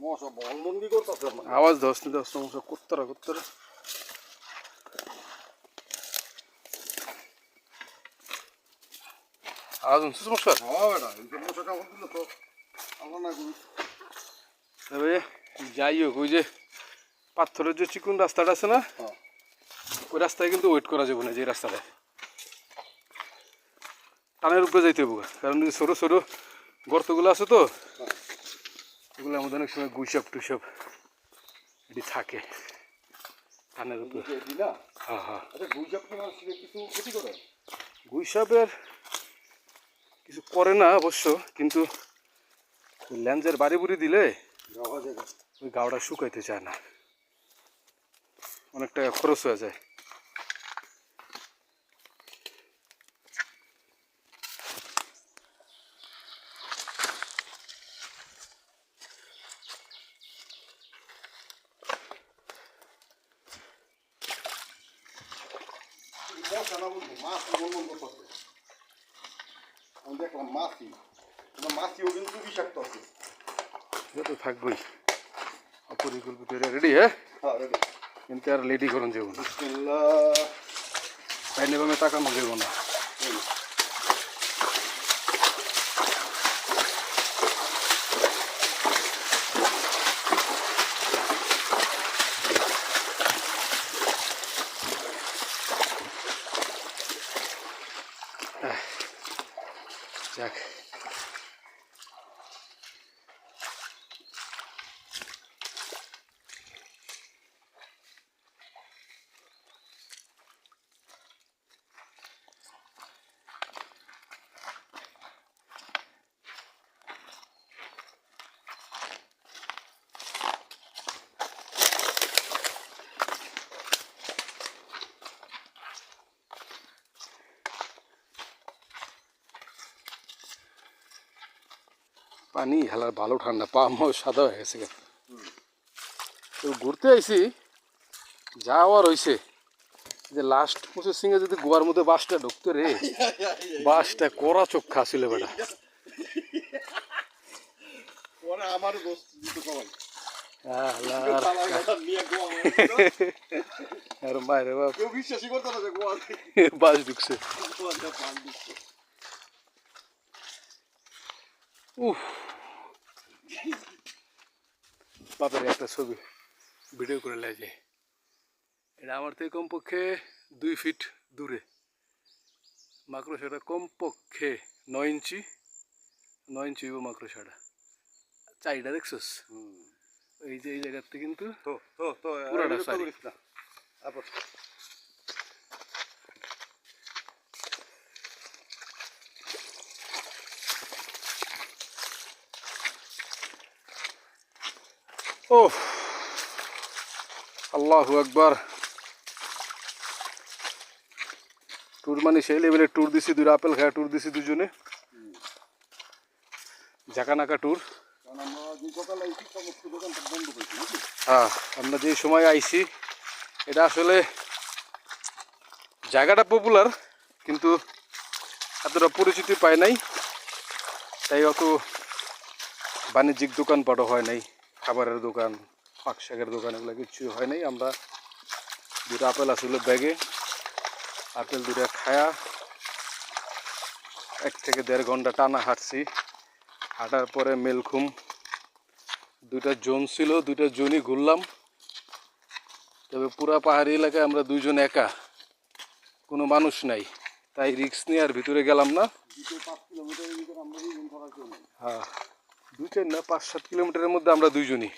মশা বলবন্দি করতেছে আওয়াজ দশ নি দশ মশা কুত্তরা কুত্তরা আওয়াজ শুনছিস মশা? হ্যাঁ বেটা এই মশা কামড় দিল তো আমার না গুরু। তবে যাই হোক ওই যে পাথরের যে চিকুন রাস্তাটা আছে না ওই রাস্তায় কিন্তু ওয়েট করা যাবে না যে রাস্তাটায় টানের উপরে যাইতে হবে কারণ ছোটো ছোটো গর্তগুলো আছে তো ওগুলোর মধ্যে অনেক সময় গুইসাপ টুইসাপ এটি থাকে টানের উপরে। হ্যাঁ হ্যাঁ গুইসাপের কিছু করে না অবশ্য কিন্তু ল্যান্সের বাড়ি বুড়ি দিলে ওই গাওটা শুকাইতে চায় না অনেক টাকা খরচ হয়ে যায়। আমি দেখলাম মাছি মাছিও কিন্তু বিষাক্ত আছে তো থাকবোই অপরিকল্পিত রেডি হ্যাঁ কিন্তু আর লেডি করুন যাবো না তাই নেবে আমি তাকানো যাবো না। যাক পানি হেলার ভালো ঠান্ডা পা আমার সাদা হয়ে গেছে তো ঘুরতে আইসি যাওয়ার হয়েছে যে লাস্ট প্রসেসিংয়ে যদি গোয়ার মধ্যে বাসটা ঢুকতো রে বাসটা কড়া চোখা ছিল বেটা বাস ঢুকছে উফ বাপের একটা ছবি ভিডিও করে লাগে এটা আমার থেকে কমপক্ষে 2 ফিট দূরে মাকড়সাটা কমপক্ষে 9 ইঞ্চি মাকড়সাটা চাইটা দেখছস এই যে এই জায়গাতে কিন্তু পুরাটা সারি ও আল্লাহু আকবার ট্যুর মানে সেই লেভেলের ট্যুর দিছি দুই আপেল খায়া ট্যুর দিছি দুজনে ঝাঁকানাকা ট্যুর। হ্যাঁ আমরা যে সময় আইছি এটা আসলে জায়গাটা পপুলার কিন্তু এতটা পরিচিতি পায় নাই তাই অত বাণিজ্যিক দোকানপাটও হয় নাই খাবারের দোকান পাক শাকের দোকান এগুলো কিছু হয় নাই। আমরা দুটো আপেল আসলে ব্যাগে আপেল দুটা খায়া 1 থেকে 1.5 ঘন্টা টানা হাঁটছি হাঁটার পরে মেলখুম 2টা জোন ছিল 2টা জোনই ঘুরলাম তবে পুরা পাহাড়ি এলাকায় আমরা দুইজন একা কোনো মানুষ নাই তাই রিস্ক নিয়ে আর ভিতরে গেলাম না। হ্যাঁ 2-4 না 5-7 কিলোমিটারের মধ্যে আমরা দুইজনই।